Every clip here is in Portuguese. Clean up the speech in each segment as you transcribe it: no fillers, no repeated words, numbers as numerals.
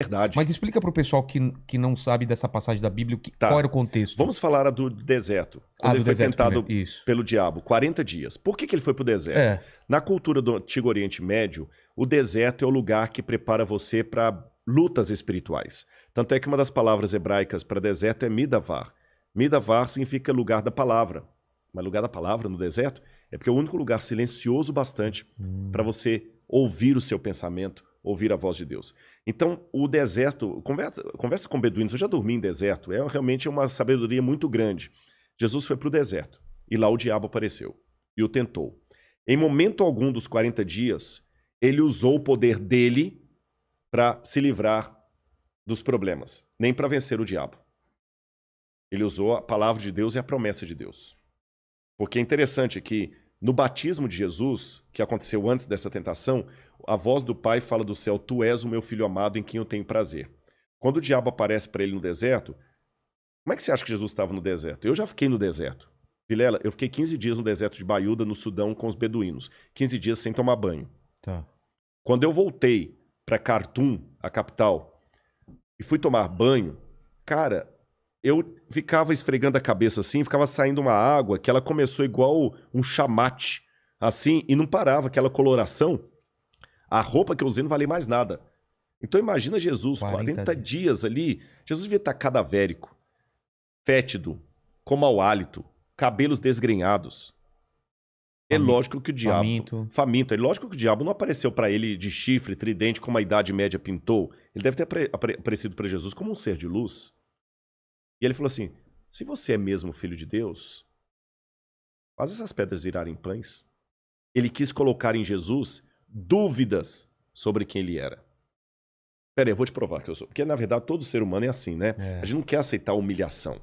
verdade. Mas explica para o pessoal que não sabe dessa passagem da Bíblia, Tá. qual era o contexto. Vamos falar a do deserto. Quando ele do foi deserto tentado primeiro. Isso. pelo diabo, 40 dias. Por que ele foi pro deserto? Na cultura do Antigo Oriente Médio, o deserto é o lugar que prepara você para lutas espirituais. Tanto é que uma das palavras hebraicas para deserto é Midavar. Midavar significa lugar da palavra. Mas lugar da palavra no deserto é porque é o único lugar silencioso bastante para você ouvir o seu pensamento, ouvir a voz de Deus. Então, o deserto, conversa com beduínos, eu já dormi em deserto, é realmente uma sabedoria muito grande. Jesus foi para o deserto e lá o diabo apareceu e o tentou. Em momento algum dos 40 dias, ele usou o poder dele para se livrar dos problemas, nem para vencer o diabo. Ele usou a palavra de Deus e a promessa de Deus. Porque é interessante que no batismo de Jesus, que aconteceu antes dessa tentação, a voz do Pai fala do céu: tu és o meu filho amado em quem eu tenho prazer. Quando o diabo aparece para ele no deserto, como é que você acha que Jesus estava no deserto? Eu já fiquei no deserto. Vilela, eu fiquei 15 dias no deserto de Baiuda, no Sudão, com os beduínos. 15 dias sem tomar banho. Tá. Quando eu voltei para Khartoum, a capital, e fui tomar banho, cara, eu ficava esfregando a cabeça assim, ficava saindo uma água que ela começou igual um chamate, assim, e não parava, aquela coloração. A roupa que eu usei não valia mais nada. Então imagina Jesus, 40 dias ali, Jesus devia estar cadavérico, fétido, com mau hálito, cabelos desgrenhados. É lógico que o diabo... Faminto. É lógico que o diabo não apareceu para ele de chifre, tridente, como a Idade Média pintou. Ele deve ter aparecido para Jesus como um ser de luz. E ele falou assim: se você é mesmo filho de Deus, faz essas pedras virarem pães. Ele quis colocar em Jesus dúvidas sobre quem ele era. Pera aí, eu vou te provar que eu sou. Porque, na verdade, todo ser humano é assim, né? A gente não quer aceitar humilhação.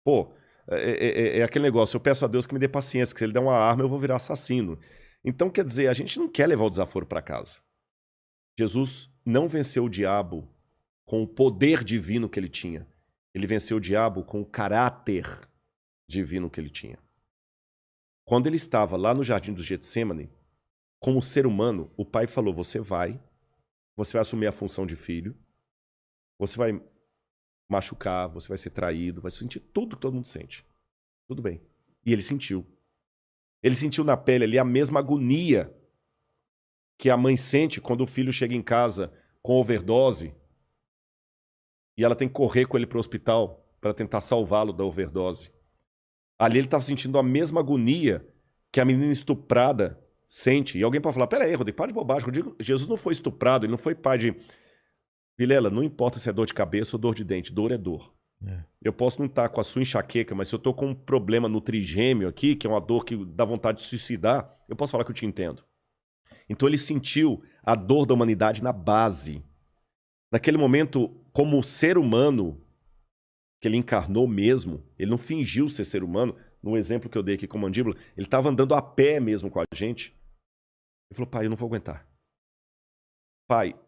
Pô, é aquele negócio, eu peço a Deus que me dê paciência, que se ele der uma arma eu vou virar assassino. Então, quer dizer, a gente não quer levar o desaforo para casa. Jesus não venceu o diabo com o poder divino que ele tinha. Ele venceu o diabo com o caráter divino que ele tinha. Quando ele estava lá no jardim do Getsêmani, como ser humano, o pai falou: você vai assumir a função de filho, você vai machucar, você vai ser traído, vai sentir tudo que todo mundo sente. Tudo bem. E ele sentiu. Ele sentiu na pele ali a mesma agonia que a mãe sente quando o filho chega em casa com overdose e ela tem que correr com ele para o hospital para tentar salvá-lo da overdose. Ali ele estava sentindo a mesma agonia que a menina estuprada sente. E alguém pode falar: pera aí, Rodrigo, para de bobagem. Rodrigo, Jesus não foi estuprado, ele não foi pai de... Vilela, não importa se é dor de cabeça ou dor de dente, dor é dor. Eu posso não estar com a sua enxaqueca, mas se eu estou com um problema no trigêmeo aqui, que é uma dor que dá vontade de suicidar, eu posso falar que eu te entendo. Então ele sentiu a dor da humanidade na base. Naquele momento, como ser humano, que ele encarnou mesmo, ele não fingiu ser ser humano. No exemplo que eu dei aqui com a mandíbula, ele estava andando a pé mesmo com a gente. Ele falou: pai, eu não vou aguentar. Pai,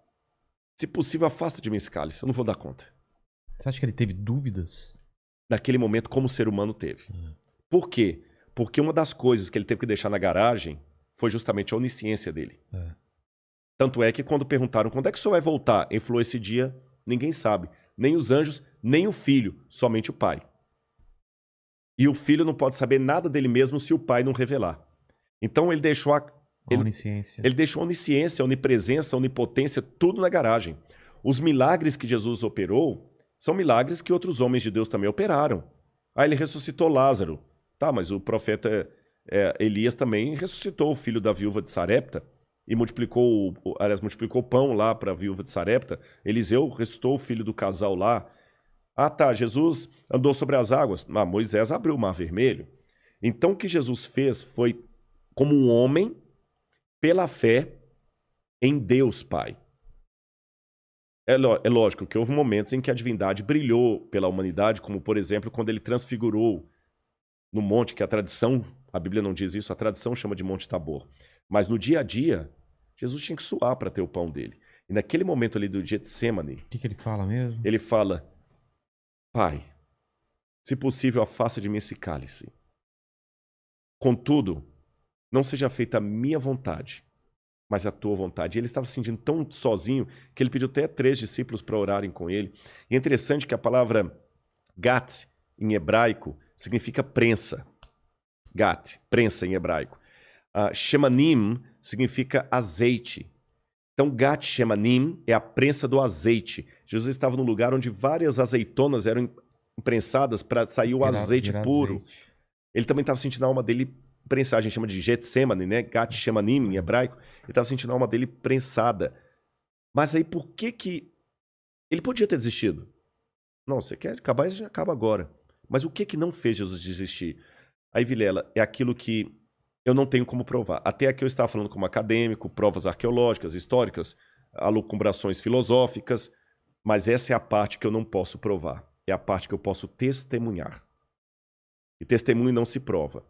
se possível, afasta de mim esse cálice, eu não vou dar conta. Você acha que ele teve dúvidas? Naquele momento, como ser humano teve. Por quê? Porque uma das coisas que ele teve que deixar na garagem foi justamente a onisciência dele. Tanto é que quando perguntaram quando é que o senhor vai voltar, ele falou: esse dia ninguém sabe. Nem os anjos, nem o filho, somente o pai. E o filho não pode saber nada dele mesmo se o pai não revelar. Então ele deixou ele deixou a onisciência, a onipresença, a onipotência, tudo na garagem. Os milagres que Jesus operou são milagres que outros homens de Deus também operaram. Aí ele ressuscitou Lázaro. Tá, mas o profeta Elias também ressuscitou o filho da viúva de Sarepta e multiplicou o pão lá para a viúva de Sarepta. Eliseu ressuscitou o filho do casal lá. Ah, tá, Jesus andou sobre as águas. Ah, Moisés abriu o mar vermelho. Então o que Jesus fez foi como um homem pela fé em Deus Pai. É lógico que houve momentos em que a divindade brilhou pela humanidade, como por exemplo quando ele transfigurou no monte, que a tradição, a Bíblia não diz isso, a tradição chama de Monte Tabor. Mas no dia a dia, Jesus tinha que suar para ter o pão dele. E naquele momento ali do Getsemane... O que ele fala mesmo? Ele fala: pai, se possível, afasta de mim esse cálice. Contudo, não seja feita a minha vontade, mas a tua vontade. E ele estava se sentindo tão sozinho que ele pediu até 3 discípulos para orarem com ele. E é interessante que a palavra gat, em hebraico, significa prensa. Gat, prensa em hebraico. Shemanim significa azeite. Então, gat shemanim é a prensa do azeite. Jesus estava num lugar onde várias azeitonas eram imprensadas para sair o azeite puro. Azeite. Ele também estava sentindo a alma dele prensada. A gente chama de Getsemane, né? Gat shemanim em hebraico. Ele estava sentindo a alma dele prensada. Mas aí por que ele podia ter desistido? Não, você quer acabar, já acaba agora. Mas o que não fez Jesus desistir? Aí, Vilela, é aquilo que eu não tenho como provar. Até aqui eu estava falando como acadêmico, provas arqueológicas, históricas, alucumbrações filosóficas, mas essa é a parte que eu não posso provar. É a parte que eu posso testemunhar. E testemunho não se prova.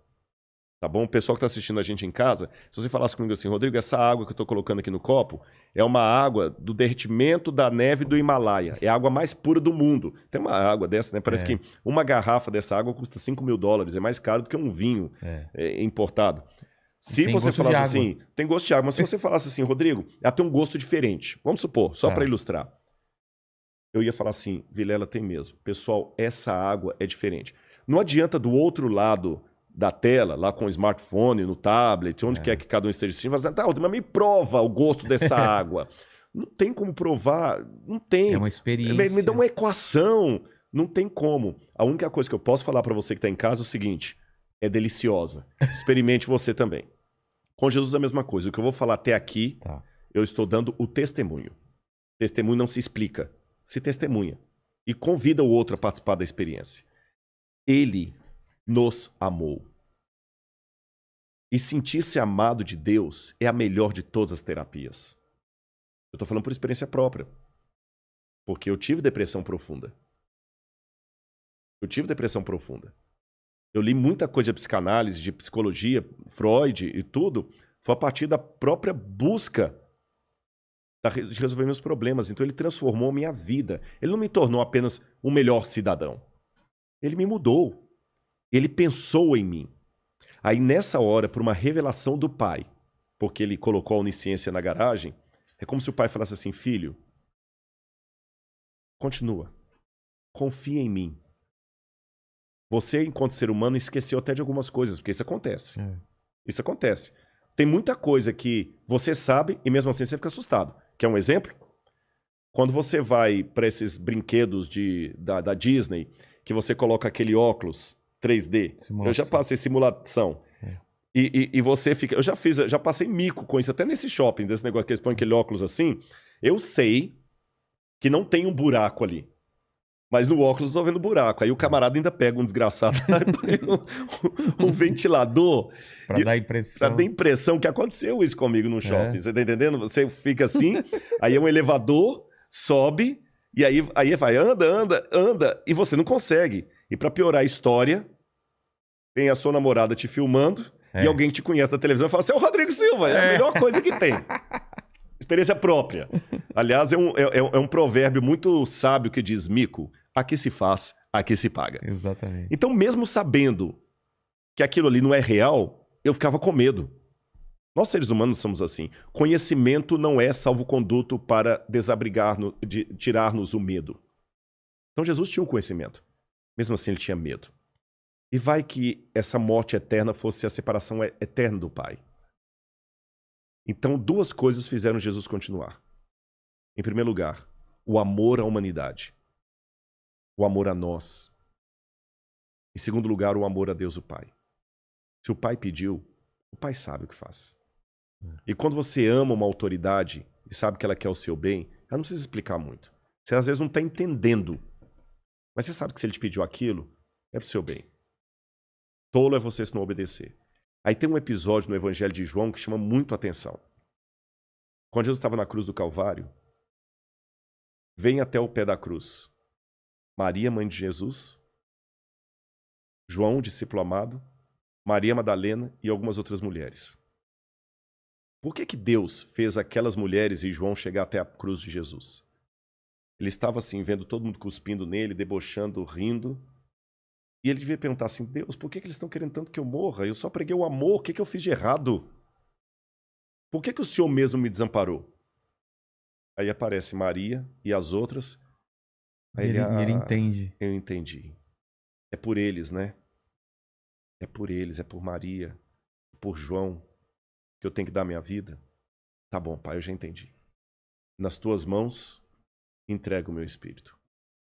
Tá bom? O pessoal que está assistindo a gente em casa, se você falasse comigo assim, Rodrigo, essa água que eu estou colocando aqui no copo é uma água do derretimento da neve do Himalaia. É a água mais pura do mundo. Tem uma água dessa, né? Parece que uma garrafa dessa água custa $5.000. É mais caro do que um vinho importado. Se você falasse assim, tem gosto de água, mas se você falasse assim, Rodrigo, ela tem um gosto diferente. Vamos supor, só para ilustrar. Eu ia falar assim, Vilela, tem mesmo. Pessoal, essa água é diferente. Não adianta do outro lado da tela, lá com o smartphone, no tablet, onde quer que cada um esteja assistindo, falar assim, tá, mas me prova o gosto dessa água. Não tem como provar, não tem. É uma experiência. Me dá uma equação, não tem como. A única coisa que eu posso falar para você que está em casa é o seguinte, é deliciosa. Experimente você também. Com Jesus é a mesma coisa. O que eu vou falar até aqui, eu estou dando o testemunho. Testemunho não se explica, se testemunha. E convida o outro a participar da experiência. Ele nos amou. E sentir-se amado de Deus é a melhor de todas as terapias. Eu estou falando por experiência própria. Porque eu tive depressão profunda. Eu li muita coisa de psicanálise, de psicologia, Freud e tudo. Foi a partir da própria busca de resolver meus problemas. Então ele transformou minha vida. Ele não me tornou apenas um melhor cidadão. Ele me mudou. Ele pensou em mim. Aí nessa hora, por uma revelação do pai, porque ele colocou a onisciência na garagem, é como se o pai falasse assim, filho, continua, confia em mim. Você, enquanto ser humano, esqueceu até de algumas coisas, porque isso acontece. Isso acontece. Tem muita coisa que você sabe e mesmo assim você fica assustado. Quer um exemplo? Quando você vai para esses brinquedos da Disney, que você coloca aquele óculos 3D. Simulação. Eu já passei simulação. E você fica... Eu já passei mico com isso, até nesse shopping, desse negócio que eles põem aquele óculos assim. Eu sei que não tem um buraco ali. Mas no óculos eu tô vendo buraco. Aí o camarada ainda pega um desgraçado um ventilador. Pra dar impressão. Pra dar impressão que aconteceu isso comigo no shopping. Você tá entendendo? Você fica assim, aí é um elevador, sobe, e aí vai, anda, e você não consegue. E pra piorar a história, tem a sua namorada te filmando e alguém que te conhece da televisão e fala assim, é o Rodrigo Silva, é a melhor coisa que tem. Experiência própria. Aliás, é um provérbio muito sábio que diz, mico, aqui se faz, aqui se paga. Exatamente. Então, mesmo sabendo que aquilo ali não é real, eu ficava com medo. Nós, seres humanos, somos assim. Conhecimento não é salvo-conduto para tirar-nos o medo. Então, Jesus tinha um conhecimento. Mesmo assim, ele tinha medo. E vai que essa morte eterna fosse a separação eterna do Pai. Então, 2 coisas fizeram Jesus continuar. Em primeiro lugar, o amor à humanidade. O amor a nós. Em segundo lugar, o amor a Deus, o Pai. Se o Pai pediu, o Pai sabe o que faz. E quando você ama uma autoridade e sabe que ela quer o seu bem, ela não precisa explicar muito. Você às vezes não está entendendo. Mas você sabe que se ele te pediu aquilo, é pro seu bem. Tolo é você se não obedecer. Aí tem um episódio no Evangelho de João que chama muito a atenção. Quando Jesus estava na cruz do Calvário, vem até o pé da cruz Maria, mãe de Jesus, João, discípulo amado, Maria Madalena e algumas outras mulheres. Por que Deus fez aquelas mulheres e João chegar até a cruz de Jesus? Ele estava assim, vendo todo mundo cuspindo nele, debochando, rindo. E ele devia perguntar assim, Deus, por que eles estão querendo tanto que eu morra? Eu só preguei o amor, o que eu fiz de errado? Por que o Senhor mesmo me desamparou? Aí aparece Maria e as outras. Aí Ele entende. Eu entendi. É por eles, né? É por eles, é por Maria, por João, que eu tenho que dar minha vida. Tá bom, pai, eu já entendi. Nas tuas mãos, entrego o meu espírito.